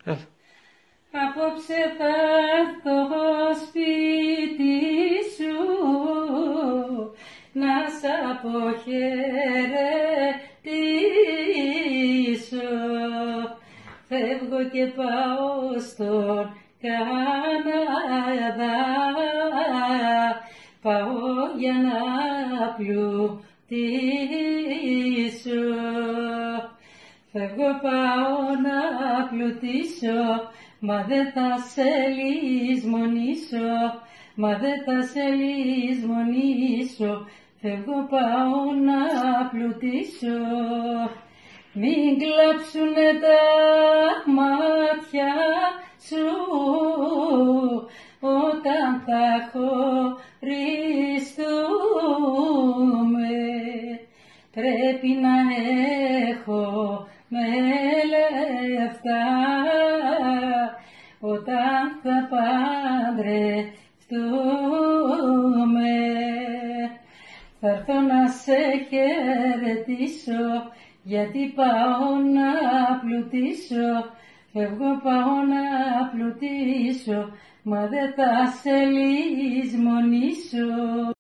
Απόψε θα έρθω σπίτι σου να σ' αποχαιρετήσω. Φεύγω και πάω στον Καναδά, πάω για να πλουτίσω. Φεύγω, πάω να πλουτίσω, μα δεν θα σε λησμονήσω, μα δεν θα σε λησμονήσω. Φεύγω, πάω να πλουτίσω. Μην κλάψουνε τα μάτια σου όταν θα χωριστούμε. Πρέπει να έχω με λεφτά όταν θα παντρευτούμε. Θα έρθω να σε χαιρετήσω, γιατί πάω να πλουτίσω. Φεύγω, πάω να πλουτίσω, μα δεν θα σε λησμονήσω.